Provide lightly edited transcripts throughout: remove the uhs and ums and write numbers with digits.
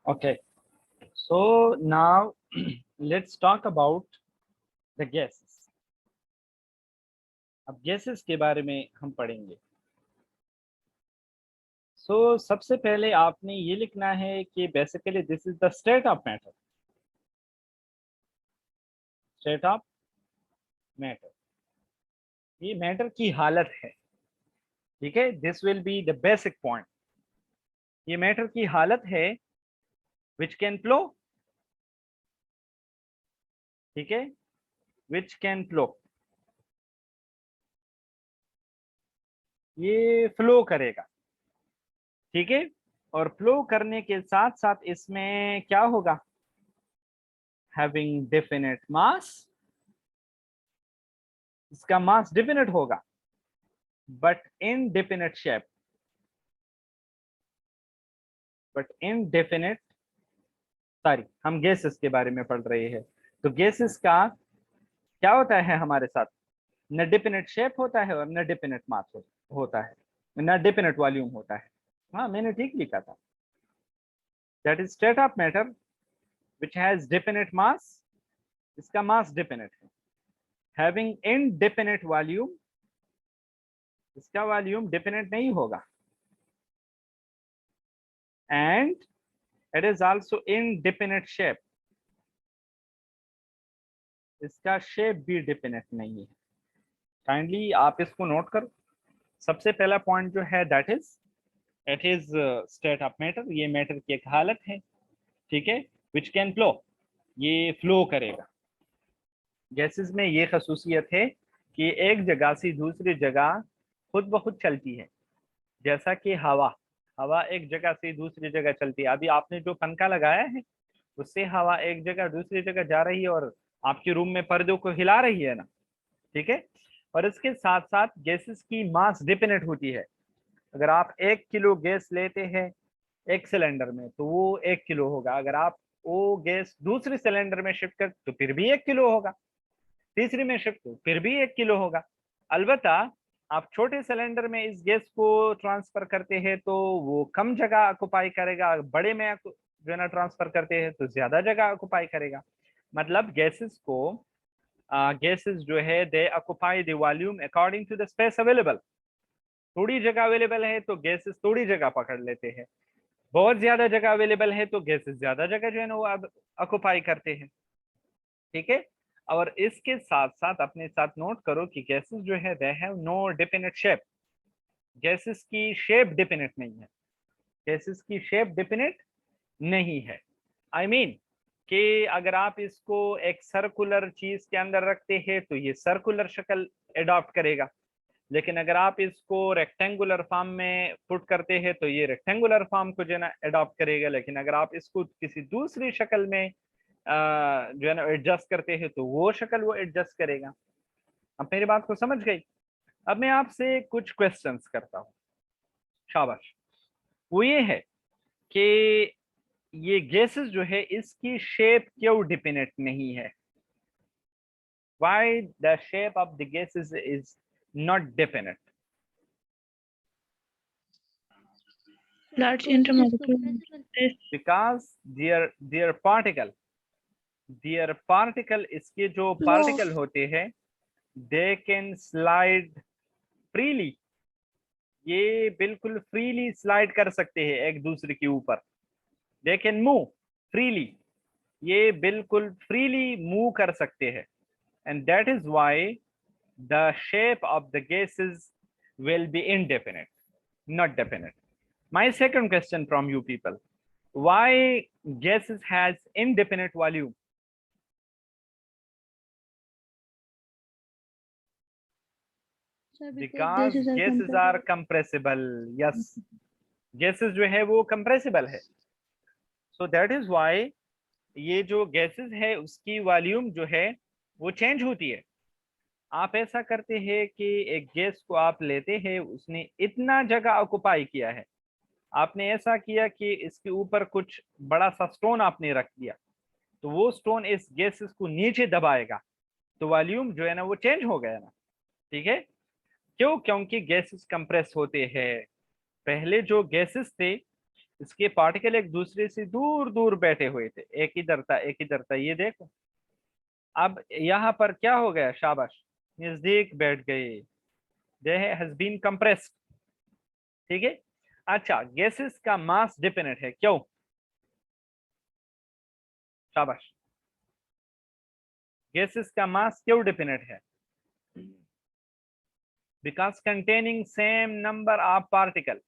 Okay, so now let's talk about the gases. अब gases के बारे में हम पढ़ेंगे। सो सबसे पहले आपने ये लिखना है कि basically this is the state of matter. State of matter, ये मैटर की हालत है। ठीक है, this will be the basic point. ये मैटर की हालत है विच कैन फ्लो। ठीक है, विच कैन फ्लो, ये फ्लो करेगा। ठीक है, और फ्लो करने के साथ साथ इसमें क्या होगा, हैविंग डेफिनेट मास, इसका मास डेफिनेट होगा but indefinite shape, but indefinite, sorry हम गैसेस के बारे में पढ़ रहे हैं। तो गैसेस का क्या होता है हमारे साथ, न डेफिनेट शेप होता है और न डेफिनेट मास होता है, न डेफिनेट वॉल्यूम होता है। हाँ मैंने ठीक लिखा था। That is state of matter which has definite मास, इसका मास डेफिनेट है। हैविंग इनडेफिनेट वॉल्यूम, इसका वॉल्यूम डेफिनेट नहीं होगा। And it is also indefinite shape, इसका शेप भी डेफिनेट नहीं है। काइंडली आप इसको नोट करो। सबसे पहला पॉइंट जो है that is it is state of matter, ये मैटर की एक हालत है। ठीक है, विच कैन फ्लो, ये फ्लो करेगा। गैसेस में ये खसूसियत है कि एक जगह से दूसरी जगह खुद ब खुद चलती है। जैसा कि हवा, हवा एक जगह से दूसरी जगह चलती है। अभी आपने जो पंखा लगाया है उससे हवा एक जगह दूसरी जगह जा रही है और आपके रूम में पर्दों को हिला रही है ना। ठीक है, और इसके साथ साथ गैसेस की मास डिपेंडेंट होती है। अगर आप 1 किलो गैस लेते हैं एक सिलेंडर में तो वो 1 किलो होगा। अगर आप वो गैस दूसरे सिलेंडर में शिफ्ट कर तो फिर भी 1 किलो होगा, तीसरी में शिफ्ट तो फिर भी 1 किलो होगा। अलबत्ता आप छोटे सिलेंडर में इस गैस को ट्रांसफर करते हैं तो वो कम जगह ऑक्युपाई करेगा, बड़े में जो है ना ट्रांसफर करते हैं तो ज्यादा जगह ऑक्युपाई करेगा। मतलब गैसेस को गैसेस जो है they occupy the volume according to the space available. थोड़ी जगह अवेलेबल है तो गैसेस थोड़ी जगह पकड़ लेते हैं, बहुत ज्यादा जगह अवेलेबल है तो गैसेस ज्यादा जगह जो है ना वो ऑक्युपाई करते हैं। ठीक है, और इसके साथ साथ अपने साथ नोट करो कि गैसेस जो है they have no definite shape. Gases की शेप डेफिनेट नहीं है, गैसेस की शेप डेफिनेट नहीं है। आई मीन कि अगर आप इसको एक सर्कुलर चीज के अंदर रखते हैं तो ये सर्कुलर शक्ल एडॉप्ट करेगा, लेकिन अगर आप इसको रेक्टेंगुलर फॉर्म में पुट करते हैं तो ये रेक्टेंगुलर फॉर्म को जो है ना एडॉप्ट करेगा। लेकिन अगर आप इसको किसी दूसरी शक्ल में जो है ना एडजस्ट करते हैं तो वो शक्ल वो एडजस्ट करेगा। अब मेरी बात को समझ गई। अब मैं आपसे कुछ क्वेश्चंस करता हूँ, शाबाश। वो ये है कि ये गैसेस जो है इसकी शेप क्यों डिपेंडेंट नहीं है, why the shape of the gases is not definite? Large intermolecular space. Because their particle इसके जो पार्टिकल होते हैं they can slide freely, ये बिल्कुल फ्रीली स्लाइड कर सकते हैं एक दूसरे के ऊपर। they can move freely, ये बिल्कुल फ्रीली मूव कर सकते हैं। and that is why the shape of the gases will be indefinite, not definite. My second question from you people, why gases has indefinite volume? Because gases are compressible. Yes, gases जो है वो compressible है। So that is why ये जो gases है उसकी volume जो है वो चेंज होती है। आप ऐसा करते हैं कि एक गैस को आप लेते हैं, उसने इतना जगह ऑक्युपाई किया है, आपने ऐसा किया कि इसके ऊपर कुछ बड़ा सा स्टोन आपने रख दिया, तो वो स्टोन इस गैसेस को नीचे दबाएगा तो वॉल्यूम जो है ना वो चेंज हो गया ना। ठीक है, क्यों? क्योंकि गैसेस कंप्रेस होते हैं। पहले जो गैसेस थे इसके पार्टिकल एक दूसरे से दूर दूर बैठे हुए थे, एक इधर था एक इधर था, ये देखो। अब यहाँ पर क्या हो गया, शाबाश, नजदीक बैठ गए, दे हैज बीन कंप्रेस्ड। ठीक है। अच्छा, गैसेस का मास डिपेंडेंट है, क्यों? शाबाश, गैसेस का मास क्यों डिपेंडेंट है? Because containing same number of particle,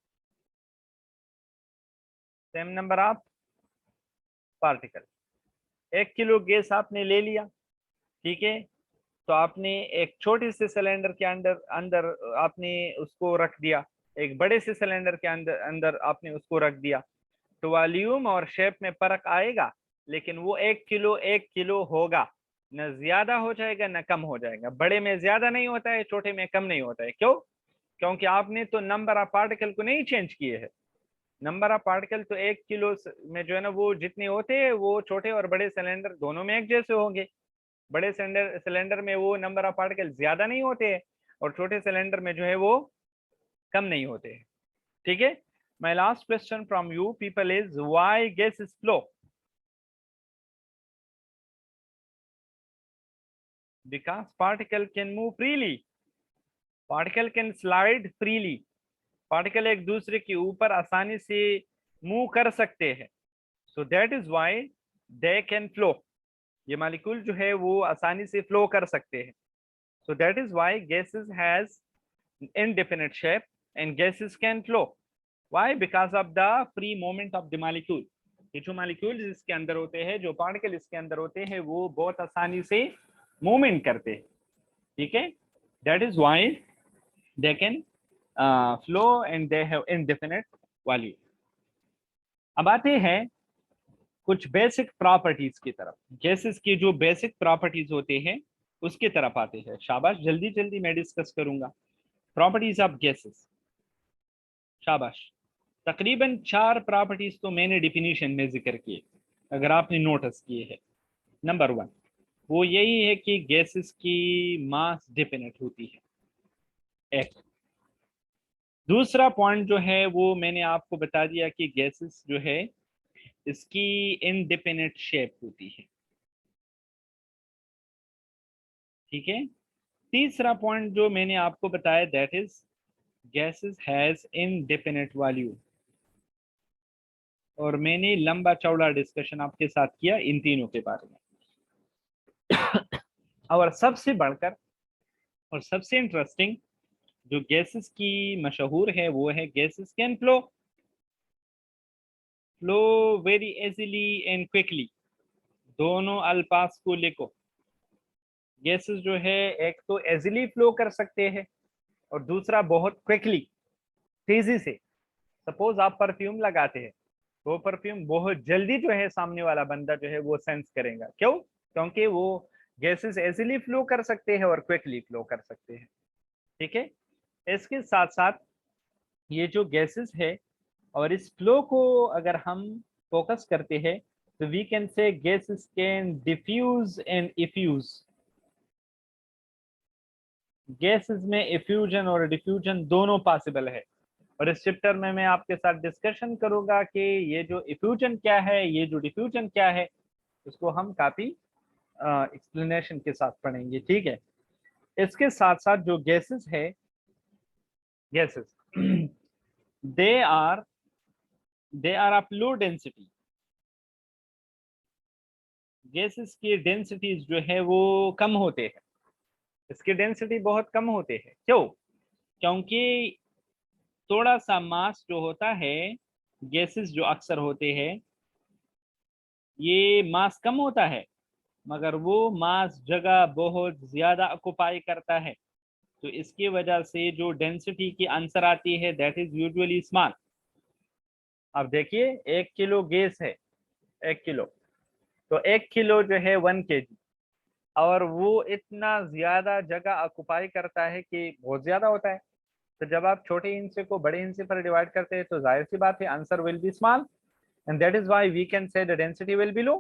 same number of particle. 1 kilo gas आपने ले लिया, ठीक है, तो आपने एक छोटे से सिलेंडर के अंदर अंदर आपने उसको रख दिया, एक बड़े से सिलेंडर के अंदर अंदर आपने उसको रख दिया, तो वॉल्यूम और शेप में फर्क आएगा, लेकिन वो 1 किलो होगा, न ज्यादा हो जाएगा न कम हो जाएगा। बड़े में ज्यादा नहीं होता है, छोटे में कम नहीं होता है, क्यों? क्योंकि आपने तो नंबर ऑफ पार्टिकल को नहीं चेंज किए है। नंबर ऑफ पार्टिकल तो 1 किलो में जो है ना, वो जितने होते हैं वो छोटे और बड़े सिलेंडर दोनों में एक जैसे होंगे। बड़े सिलेंडर सिलेंडर में वो नंबर ऑफ पार्टिकल ज्यादा नहीं होते हैं, और छोटे सिलेंडर में जो है वो कम नहीं होते हैं। ठीक है। My last question from you people is why gas is flow? Because particle can move freely, particle can slide freely, particle एक दूसरे के ऊपर आसानी से मूव कर सकते हैं, so that is why they can flow. ये मालिक्यूल जो है वो आसानी से फ्लो कर सकते हैं, so that is why gases has indefinite shape and gases can flow. Why? Because of the free movement of the molecule. ये जो मॉलिक्यूल इसके अंदर होते हैं, जो पार्टिकल इसके अंदर होते हैं, वो बहुत आसानी से मूवमेंट करते हैं। ठीक है, that is why they can flow and they have indefinite value. अब आते हैं कुछ बेसिक प्रॉपर्टीज की तरफ, गैसेस की जो बेसिक प्रॉपर्टीज होते हैं उसकी तरफ आते हैं। शाबाश, जल्दी जल्दी मैं डिस्कस करूंगा प्रॉपर्टीज ऑफ गैसेस। शाबाश, तकरीबन 4 प्रॉपर्टीज तो मैंने डिफिनीशन में जिक्र किए, अगर आपने नोटिस किए हैं। नंबर 1 वो यही है कि गैसेस की मास डिपेंडेंट होती है, एक। दूसरा पॉइंट जो है वो मैंने आपको बता दिया कि गैसेस जो है इसकी इनडिपेंडेंट शेप होती है। ठीक है। तीसरा पॉइंट जो मैंने आपको बताया, that is gases has indefinite value, और मैंने लंबा चौड़ा डिस्कशन आपके साथ किया इन तीनों के बारे में। और सबसे बढ़कर और सबसे इंटरेस्टिंग जो गैसेस की मशहूर है वो है gases can flow, flow very easily and quickly. दोनों अल्फाज को लिखो, गैसेस जो है एक तो इजीली फ्लो कर सकते हैं और दूसरा बहुत क्विकली, तेजी से। सपोज आप परफ्यूम लगाते हैं, वो परफ्यूम बहुत जल्दी जो है सामने वाला बंदा जो है वो सेंस करेगा, क्यों? क्योंकि वो गैसेस इजीली फ्लो कर सकते हैं और क्विकली फ्लो कर सकते हैं। ठीक है। इसके साथ साथ ये जो गैसेस है और इस फ्लो को अगर हम फोकस करते हैं तो we can say gases can diffuse and effuse. Gases में इफ्यूजन और डिफ्यूजन दोनों पॉसिबल है, और इस चैप्टर में मैं आपके साथ डिस्कशन करूंगा कि ये जो इफ्यूजन क्या है, ये जो डिफ्यूजन क्या है, उसको हम काफी एक्सप्लेनेशन के साथ पढ़ेंगे। ठीक है। इसके साथ साथ जो गैसेस है, gases they are of low density. Gases की डेंसिटीज जो है वो कम होते हैं, इसकी डेंसिटी बहुत कम होते हैं, क्यों? क्योंकि थोड़ा सा मास जो होता है, गैसेस जो अक्सर होते हैं ये मास कम होता है, मगर वो मास जगह बहुत ज्यादा ऑक्युपाई करता है, तो इसकी वजह से जो डेंसिटी की आंसर आती है दैट इज यूजुअली स्मॉल। अब देखिए 1 किलो गैस है, 1 किलो, तो 1 किलो जो है 1 kg, और वो इतना ज्यादा जगह ऑक्युपाई करता है कि बहुत ज्यादा होता है। तो जब आप छोटे हिस्से को बड़े हिस्से पर डिवाइड करते हैं तो जाहिर सी बात है answer will be small, and that is why we can say the density will be low.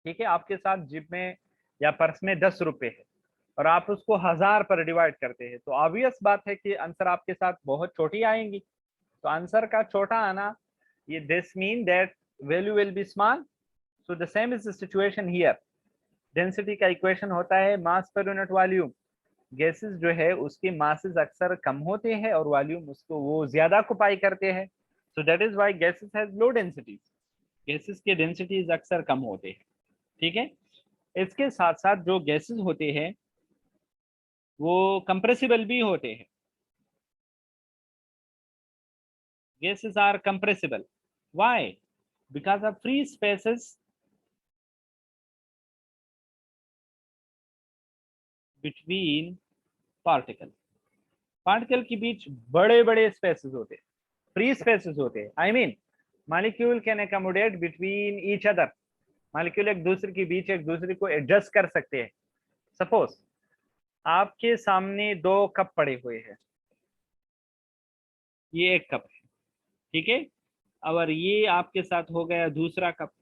ठीक है। आपके साथ जिप में या पर्स में 10 रुपए है और आप उसको 1000 पर डिवाइड करते हैं, तो ऑब्वियस बात है कि आंसर आपके साथ बहुत छोटी आएंगी। तो आंसर का छोटा आना ये this mean that value will be small. So the same is the situation here. Density का इक्वेशन होता है मास पर यूनिट वॉल्यूम। गैसेस जो है उसके मासेस अक्सर कम होते हैं और वॉल्यूम उसको वो ज्यादा ऑक्युपाई करते हैं। So that is why gases has low densities. Gases के डेंसिटीज अक्सर कम होते हैं, ठीक है। इसके साथ साथ जो गैसेस होते हैं वो कंप्रेसिबल भी होते हैं। Gases are compressible. Why? Because of free spaces between particle. Particle के बीच बड़े बड़े स्पेसेस होते हैं, फ्री स्पेसेस होते हैं। I mean molecule can accommodate between each other. Molecule एक दूसरे के बीच एक दूसरे को एडजस्ट कर सकते हैं। सपोज आपके सामने 2 कप पड़े हुए हैं, ये एक कप है, ठीक है। और ये आपके साथ हो गया दूसरा कप,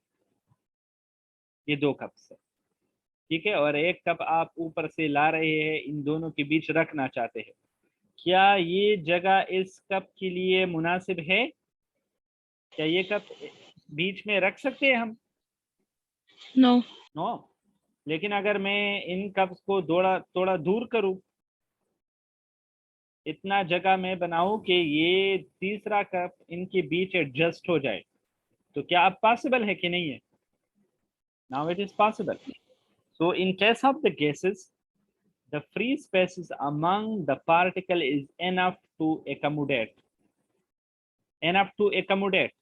ये 2 कप है, ठीक है। और एक कप आप ऊपर से ला रहे हैं, इन दोनों के बीच रखना चाहते हैं। क्या ये जगह इस कप के लिए मुनासिब है? क्या ये कप बीच में रख सकते हैं हम? नो। नो। लेकिन अगर मैं इन कप्स को थोड़ा थोड़ा दूर करूं, इतना जगह मैं बनाऊं कि ये तीसरा कप इनके बीच एडजस्ट हो जाए, तो क्या अब पॉसिबल है कि नहीं है? Now it is possible. So in case of the gases, the free spaces among the particle is enough to accommodate. Enough to accommodate.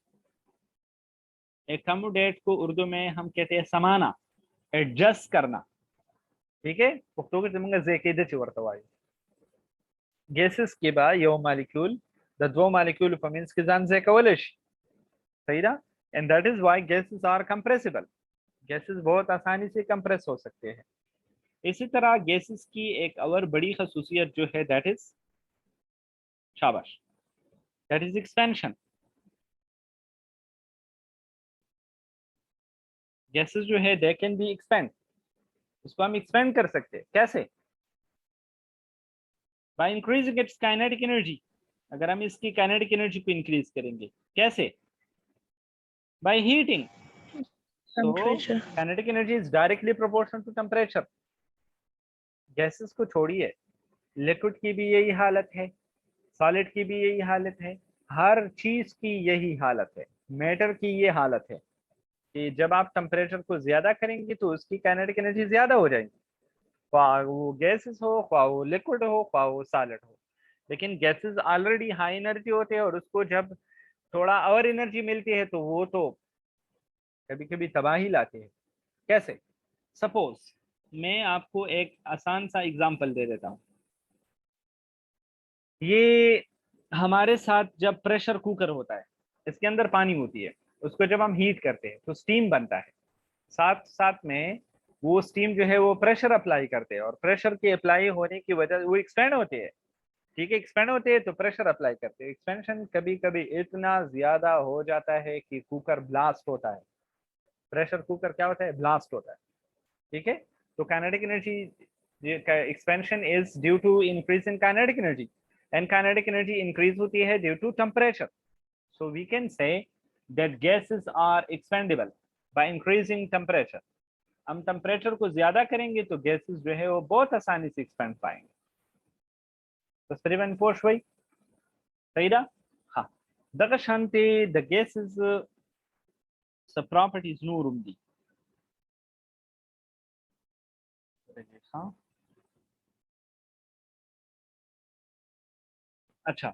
Accommodate को उर्दू में हम कहते हैं समाना, एडजस्ट करना, ठीक है। पुख्तू के जमंगा ज़ेकीदे चिवरतवाई। गैसेस के बाद यो मॉलिक्यूल द 2 मॉलिक्यूल फमींस के जान ज़ेकवलिश, सही ना। And that is why gases are compressible. Gases बहुत आसानी से कंप्रेस हो सकते हैं। इसी तरह गैसेस की एक और बड़ी खसूसियत जो है दैट इज, शाबाश, दैट इज एक्सपेंशन। गैसेस जो है दे कैन बी एक्सपेंड। उसको हम एक्सपेंड कर सकते हैं, कैसे? By increasing its kinetic energy. अगर हम इसकी काइनेटिक एनर्जी को इंक्रीज करेंगे, कैसे? By heating. तो temperature. Kinetic energy is directly proportional to temperature. Gases को छोड़िए, लिक्विड की भी यही हालत है, सॉलिड की भी यही हालत है, हर चीज की यही हालत है। मैटर की ये हालत है कि जब आप टेम्परेचर को ज्यादा करेंगे तो उसकी काइनेटिक एनर्जी ज्यादा हो जाएगी, ख्वाह वो गैसेस हो, ख्वाह वो लिक्विड हो, ख्वाह वो सॉलिड हो। लेकिन गैसेस ऑलरेडी हाई एनर्जी होते हैं और उसको जब थोड़ा और एनर्जी मिलती है तो वो तो कभी कभी तबाही लाते हैं। कैसे? सपोज मैं आपको एक आसान सा एग्जांपल दे देता हूँ। ये हमारे साथ जब प्रेशर कुकर होता है, इसके अंदर पानी होती है, उसको जब हम हीट करते हैं तो स्टीम बनता है। साथ साथ में वो स्टीम जो है वो प्रेशर अप्लाई करते हैं और प्रेशर के अप्लाई होने की वजह वो एक्सपेंड होते हैं, ठीक है। एक्सपेंड होते हैं तो प्रेशर अप्लाई करते हैं। एक्सपेंशन कभी कभी इतना ज्यादा हो जाता है कि कुकर ब्लास्ट होता है। प्रेशर कुकर क्या होता है? ब्लास्ट होता है, ठीक है। तो kinetic energy expansion is due to increase in kinetic energy and kinetic energy increase होती है due to temperature. So we can say that gases are expandable by increasing temperature. हम टेम्परेचर को ज्यादा करेंगे तो गैसेस जो है वो बहुत आसानी से एक्सपेंड पाएंगे। तो तकरीबन पोश हुई, सही ना? हाँ। दगशांति द गैसेस सब प्रॉपर्टीज नूरुम दी। हाँ, अच्छा।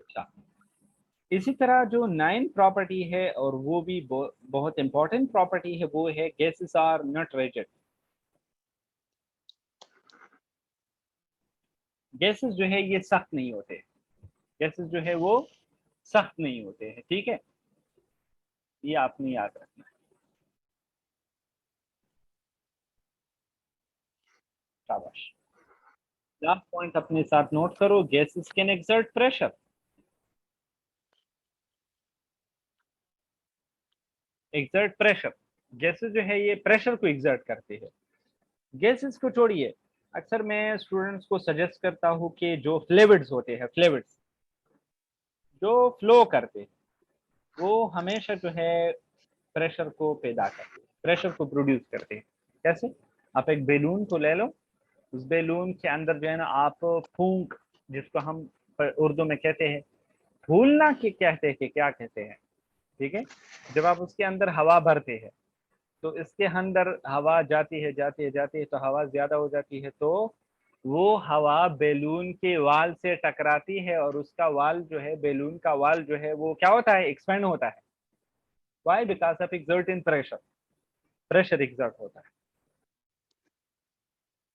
अच्छा, इसी तरह जो 9 प्रॉपर्टी है और वो भी बहुत इंपॉर्टेंट प्रॉपर्टी है, वो है gases are not rigid. Gases जो है ये सख्त नहीं होते, गैसेस जो है वो सख्त नहीं होते हैं, ठीक है। ये आपने याद रखना है। शाबाश। लास्ट पॉइंट अपने साथ नोट करो, gases can exert pressure. Exert pressure, gases जो है ये प्रेशर को एक्सर्ट करती है। गैसेस को छोड़िए, अक्सर मैं स्टूडेंट्स को सजेस्ट करता हूँ कि जो फ्लूइड्स होते हैं, फ्लूइड्स जो फ्लो करते हैं, वो हमेशा जो है प्रेशर को पैदा करते हैं, प्रेशर को प्रोड्यूस करते हैं। कैसे? आप एक बैलून को ले लो, उस बैलून के अंदर जो है ना आप फूंक, जिसको हम उर्दू में कहते हैं फूलना, के कहते हैं कि क्या कहते हैं, ठीक है, जब आप उसके अंदर हवा भरते हैं तो इसके अंदर हवा जाती है जाती है जाती है, तो हवा ज्यादा हो जाती है, तो वो हवा बैलून के वाल से टकराती है और उसका वाल जो है, बैलून का वाल जो है वो क्या होता है, एक्सपेंड होता है। Why? Because of exert in pressure, pressure exert होता है।